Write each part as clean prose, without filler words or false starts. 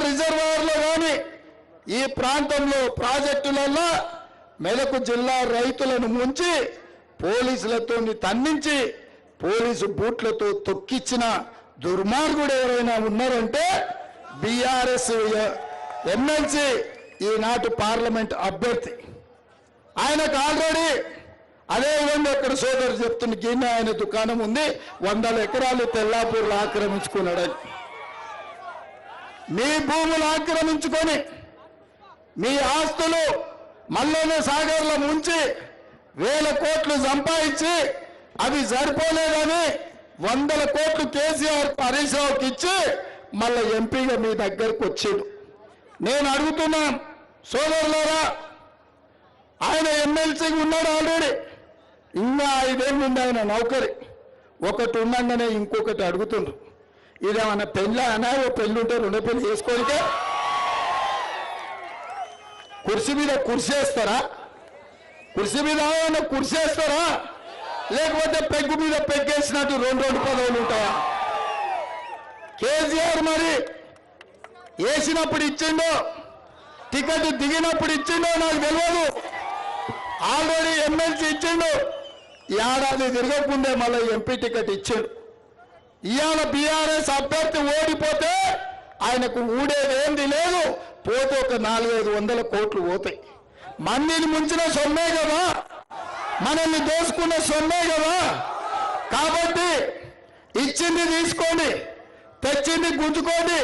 రిజర్వాయర్లో కానీ ఈ ప్రాంతంలో ప్రాజెక్టులలో మెదక్ జిల్లా రైతులను ముంచి పోలీసులతో తన్నించి పోలీసు బూట్లతో తొక్కిచ్చిన దుర్మార్గుడు ఎవరైనా ఉన్నారంటే బీఆర్ఎస్ ఎమ్మెల్సీ ఈనాటి పార్లమెంట్ అభ్యర్థి. ఆయనకు ఆల్రెడీ అదే విధంగా ఇక్కడ సోదరు చెప్తున్న గిన్నె ఆయన దుకాణం ఉంది, 100 ఎకరాలు తెల్లాపూర్లు ఆక్రమించుకున్నాడని. మీ భూములు ఆక్రమించుకొని మీ ఆస్తులు మల్లన్న సాగర్లో ముంచి 1000 కోట్లు సంపాదించి అవి సరిపోలేదని 100 కోట్లు కేసీఆర్ హరీష్ రావుకి ఇచ్చి మళ్ళీ ఎంపీగా మీ దగ్గరకు వచ్చాడు. నేను అడుగుతున్నా సోదరులారా, ఆయన ఎమ్మెల్సీగా ఉన్నాడు ఆల్రెడీ, ఇంకా 5 ఏళ్ళు ఉంది ఆయన నౌకరి. ఒకటి ఉండగానే ఇంకొకటి అడుగుతుండ్రు. ఇదేమన్నా పెళ్ళి అనా? ఓ పెళ్ళి ఉంటే 2 పెళ్ళి చేసుకోనికే కుర్చీ మీద కుర్చేస్తారా? కుర్చీ మీద కుర్చేస్తారా? లేకపోతే పెగ్గు మీద పెగ్గేసినట్టు 2 పదవులు ఉంటాయా? కేసీఆర్ మరి వేసినప్పుడు ఇచ్చిండో, టికెట్ దిగినప్పుడు ఇచ్చిండో నాకు తెలియదు. ఆల్రెడీ ఎమ్మెల్సీ ఇచ్చిండు, ఏడాది తిరగకుండే మళ్ళీ ఎంపీ టికెట్ ఇచ్చిండు. ఇవాళ బీఆర్ఎస్ అభ్యర్థి ఓడిపోతే ఆయనకు ఊడేదేంది లేదు, పోతే ఒక 400-500 కోట్లు పోతాయి. మందిని ముంచిన సొమ్మే కదా, మనల్ని దోసుకున్న సొమ్మే కదా. కాబట్టి ఇచ్చింది తీసుకోండి, తెచ్చింది గుంజుకోండి,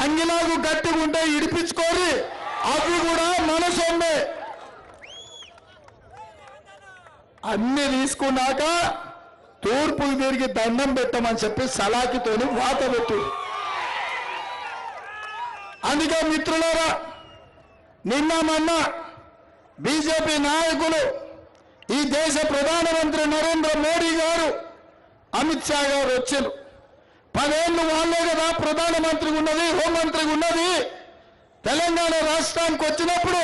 అంగిలాగు గట్టిగా ఉంటే ఇడిపించుకోండి, అవి కూడా మన సొమ్మే. అన్ని తీసుకున్నాక తూర్పుకు తిరిగి దండం పెట్టమని చెప్పి సలాకితోని వాత పెట్టు. అందుకే మిత్రులారా, నిన్న మొన్న బీజేపీ నాయకులు, ఈ దేశ ప్రధానమంత్రి నరేంద్ర మోడీ గారు, అమిత్ షా గారు వచ్చారు. 10 ఏళ్ళు వాళ్ళే కదా ప్రధానమంత్రిగా ఉన్నది, హోంమంత్రిగా ఉన్నది. తెలంగాణ రాష్ట్రానికి వచ్చినప్పుడు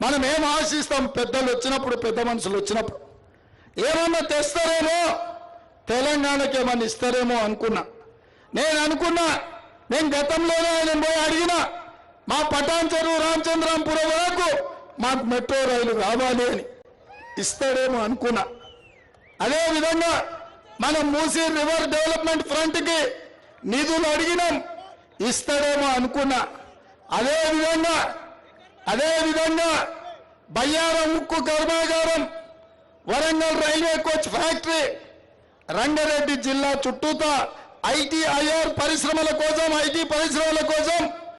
మనం ఏం ఆశిస్తాం? పెద్దలు వచ్చినప్పుడు, పెద్ద మనుషులు వచ్చినప్పుడు ఏమన్నా తెస్తారేమో, తెలంగాణకి ఏమన్నా ఇస్తారేమో అనుకున్నా. నేను గతంలోనే ఆయన పోయి అడిగిన, మా పటాన్ చెరువు రామచంద్రాంపురం వరకు మాకు మెట్రో రైలు కావాలి అని. ఇస్తాడేమో అనుకున్నా. అదేవిధంగా మనం మూసీ రివర్ డెవలప్మెంట్ ఫ్రంట్కి నిధులు అడిగినాం, ఇస్తాడేమో అనుకున్నా. అదేవిధంగా బయ్యారం ఉక్కు కర్మాగారం, Warangal railway coach factory, Rangareddy జిల్లా చుట్టూతా ఐటీ పరిశ్రమల కోసం